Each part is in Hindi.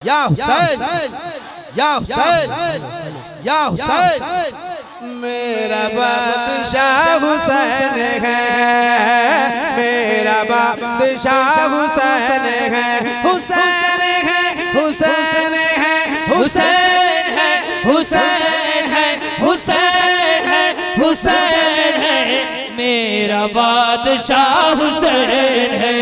या हुसैन या हुसैन या हुसैन। मेरा बादशाह हुसैन है, मेरा बादशाह हुसैन है, हुसैन है हुसैन है हुसैन है हुसैन है हुसैन है हुसैन है। मेरा बादशाह हुसैन है,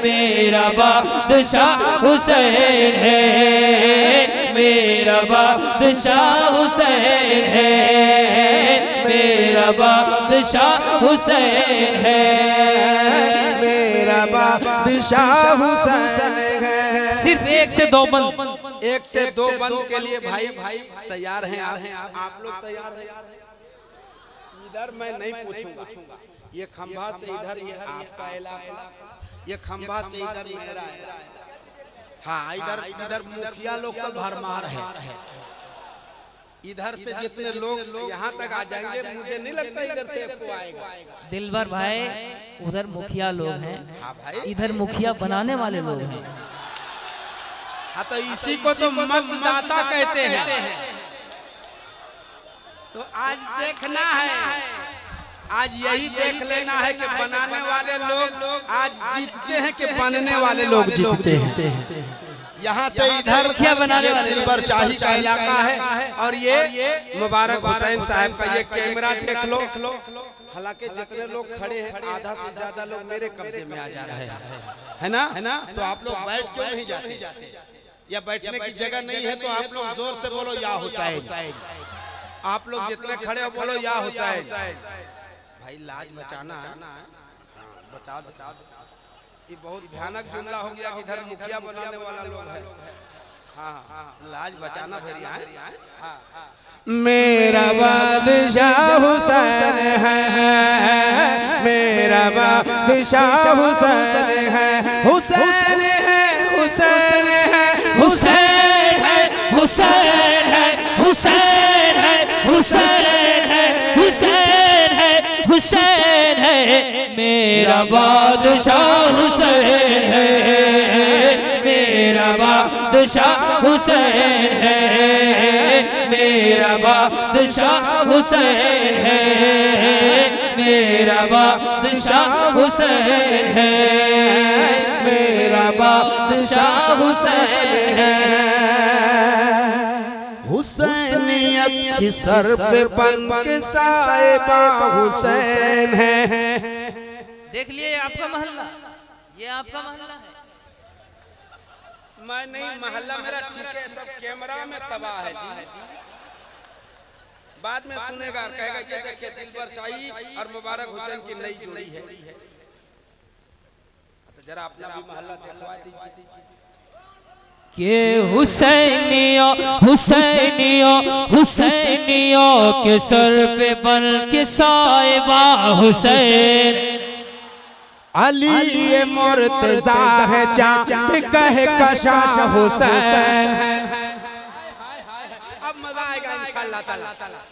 मेरा बादशाह हुसैन है, मेरा बादशाह हुसैन है, मेरा बादशाह हुसैन है, मेरा बादशाह हुसैन है। सिर्फ एक से दो बंद, एक से दो बंद के लिए भाई तैयार हैं आप लोग तैयार हैं? इधर मैं नहीं पूछूंगा, ये खंभा से इधर ये आपका इलाका, ये खंभा से इधर मेरा है। हाँ, इधर मुखिया लोग का भरमार है। इधर से जितने लोग यहाँ तक आ जाएंगे, मुझे नहीं लगता इधर से कोई आएगा। दिलबर भाई उधर मुखिया लोग हैं, हाँ भाई, इधर मुखिया बनाने वाले लोग हैं। हाँ, तो इसी को तो मतदाता कहते हैं। तो आज देखना है, आज यही देख लेना है कि बनाने वाले लोग आज जीतते हैं कि बनने वाले लोग जीतते हैं। यहाँ से इधर क्या बनाने वाले दिलबर शाही का इलाका है और ये मुबारक हुसैन साहब का ये कैमरा देख लो। हालांकि जितने लोग खड़े हैं आधा से ज्यादा लोग मेरे कब्जे में आ जा रहे हैं, है ना? तो आप लोग बैठ क्यों नहीं जाते? या बैठने की जगह नहीं है तो आप लोग जोर से बोलो या हुसैन। आप लोग जितने खड़े हो बोलो या हुसैन। भाई लाज बचाना है, बता दो। ये बहुत भयानक जुमला हो गया कि इधर मुखिया बनाने वाला लोग है। हाँ, लाज बचाना फिर यहाँ। मेरा बादशाह हुसैन है, मेरा बादशाह हुसैन है, हुसैन है हुसैन है हुसैन है हुसैन है हुसैन है हुसैन है हुसैन है हुसैन है। मेरा बादशाह हुसैन है, मेरा बादशाह हुसैन है, मेरा बादशाह हुसैन है, मेरा बादशाह हुसैन है, मेरा बादशाह हुसैन है। हुसैनियत की सर पे पंख साहिबा हुसैन है। देख लिए आपका मोहल्ला, ये आपका मोहल्ला है। मैं नहीं, मोहल्ला मेरा ठीक है, सब कैमरा में तबाह है जी। बाद में सुनेगा, कहेगा कि देखिए दिलबर शाही और मुबारक हुसैन की नई जोड़ी है। तो जरा अपना भी मोहल्ला दिखवा दीजिए के हुसैनियों हुसैनियों हुसैनियों के सर पे बन के साहिबा हुसैन। अली ये मुर्तजा है चांद कहे कशा हुसैन। अब मजा आएगा इंशाअल्लाह ताला।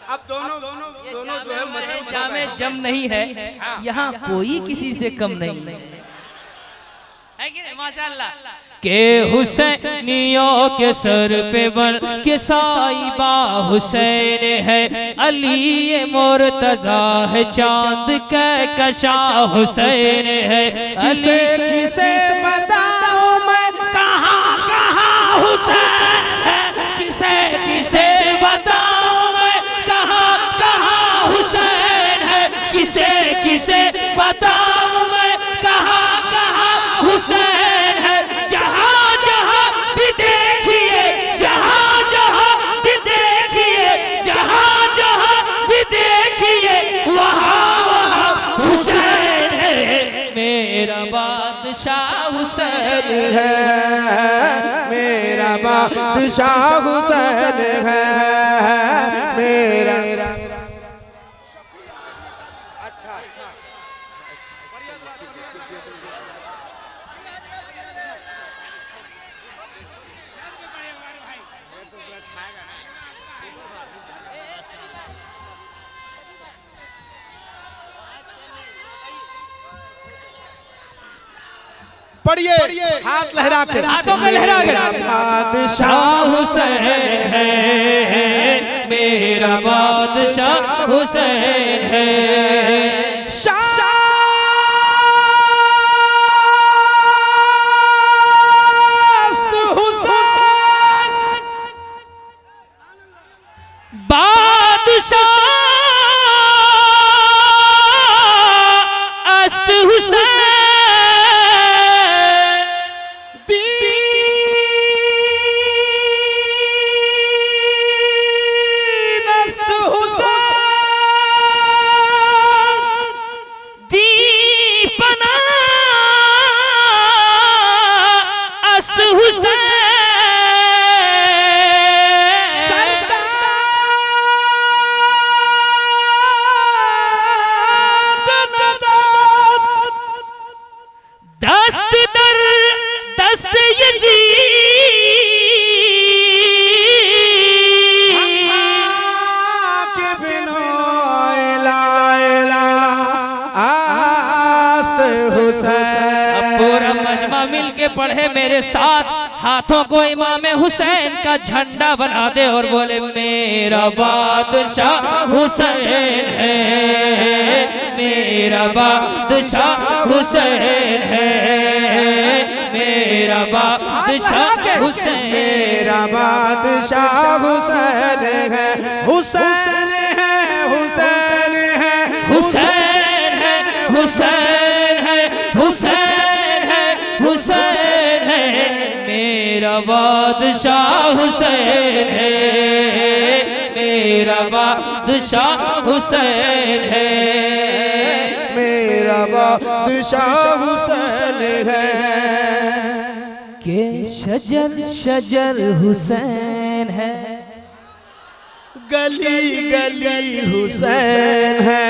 अब दोनों जो है मजबूत जामे जम नहीं है, यहाँ कोई किसी से कम नहीं है कि नहीं? माशाअल्लाह। के हुसैनियों के सर पे बन के साहिबा हुसैन है, अली ये मुर्तजा है चांद के कशा हुसैन है। किसे किसे बताऊं मैं कहाँ कहाँ हुसैन है, किसे किसे बताऊं मैं कहाँ कहाँ हुसैन है, किसे किसे बताऊं मैं कहाँ कहाँ हुसैन है। जहाँ जहाँ भी देखिए, जहाँ जहाँ भी देखिए, जहाँ जहाँ भी देखिए, वहाँ वहाँ हुसैन है। मेरा बादशाह हुसैन है, मेरा बादशाह हुसैन है, मेरा। अच्छा पढ़िए हाथ लहरा के, हाथों को लहरा के। बादशाह हुसैन है, मेरा बादशाह हुसैन है। पढ़े मेरे साथ, हाथों को इमाम हुसैन का झंडा बना दे और बोले मेरा बादशाह हुसैन है, मेरा बादशाह हुसैन है, मेरा बादशाह हुसैन, मेरा बादशाह हुसैन है, हुसैन है, हुसैन है, हुसैन है, हुसैन है, हुसैन है, हुसैन है, मेरा बादशाह हुसैन है, मेरा बादशाह हुसैन है, मेरा बादशाह हुसैन है। के शजर शजर हुसैन है, गली गली हुसैन है।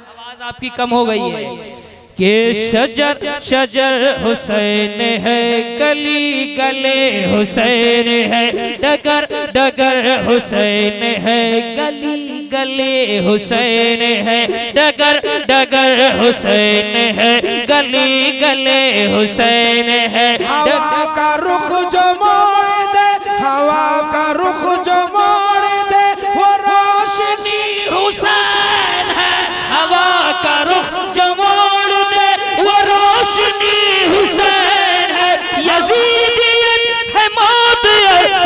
आवाज आपकी कम हो गई है। के शजर शजर हुसैन है, गली गले हुसैन है, डगर डगर हुसैन है, गली गले हुसैन है, डगर डगर हुसैन है, गली गले हुसैन है। हवा का रुख जो मोड़ दे, हवा का रुख जो मोड़ दे, वो रोशनी हुसैन है। हवा का रुख जो मोड़ दे, वो रोशनी हुसैन है। यजीदियत है मौत,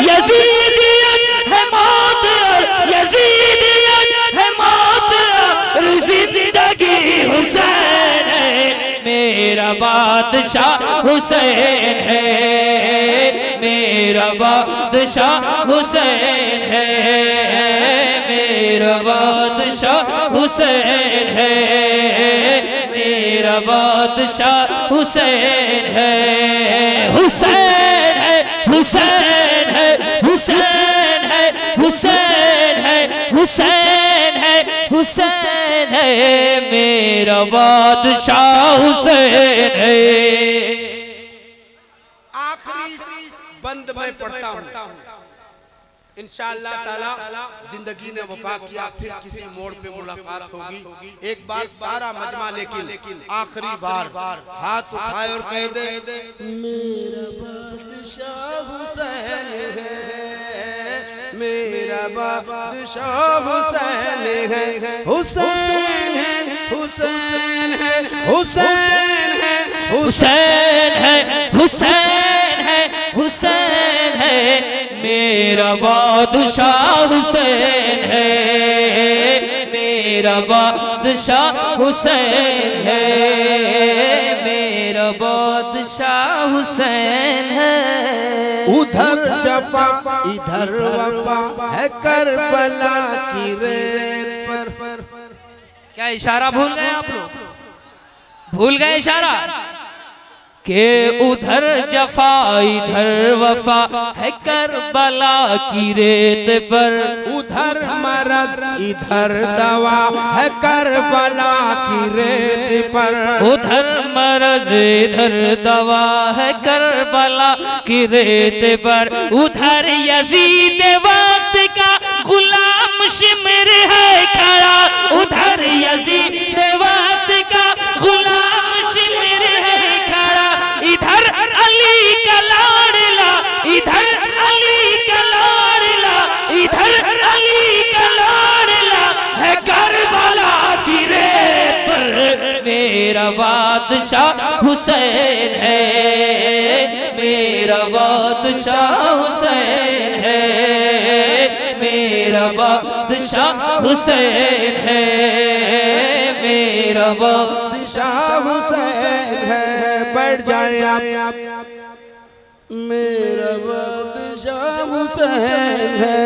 यजीदियत है मौत, यजीदियत है मौत, जिंदगी हुसैन है। मेरा बादशाह हुसैन है, मेरा बादशाह हुसैन है, मेरा बादशाह हुसैन है, मेरा बादशाह हुसैन है। हुसैन है, हुसैन है, हुसैन है, हुसैन है, हुसैन है, हुसैन है, मेरा बादशाह हुसैन है। आखिरी बंद मैं पढ़ता हूँ, इंशाअल्लाह ताला जिंदगी ने वफा किया, फिर किसी मोड़ पे मुलाकात होगी। एक बार सारा मजमा लेकिन आखिरी बार हाथ उठाए और कह दे मेरा बादशाह हुसैन है, मेरा बादशाह हुसैन है, हुसैन है, हुसैन है, हुसैन है, हुसैन है, हुसैन है, हुसैन है, मेरा बादशाह हुसैन है, मेरा बादशाह हुसैन है, मेरा बादशाह हुसैन है। उधर जफा इधर वफा है करबला की रेत पर। क्या इशारा भूल गए आप लोग? भूल गए इशारा के उधर जफा इधर वफा है करबला की रेत पर। उधर मरद इधर दवा है करबला की रेत पर। उधर मरज इधर दवा है करबला की रेत पर। उधर यजीद वक्त का गुलाम शिमर है खड़ा। उधर यजीद वक्त का गुलाम शिमर है खड़ा। मेरा बादशाह हुसैन है, मेरा बादशाह हुसैन है, मेरा बादशाह हुसैन है, मेरा बादशाह हुसैन है। बैठ जाए आप। मेरा बादशाह हुसैन है,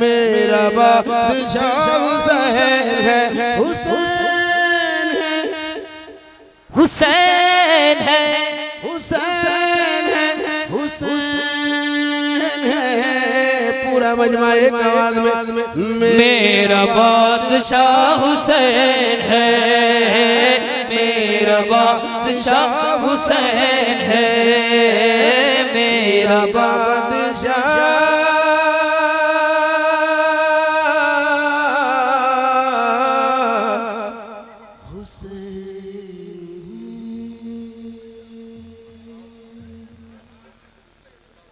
मेरा बादशाह हुसैन है, हुसैन है, हुसैन है, हुसैन है, हुसैन है। पूरा मजमा एक आवाज में मेरा बादशाह हुसैन है, मेरा बादशाह हुसैन है, मेरा बादशाह हुसैन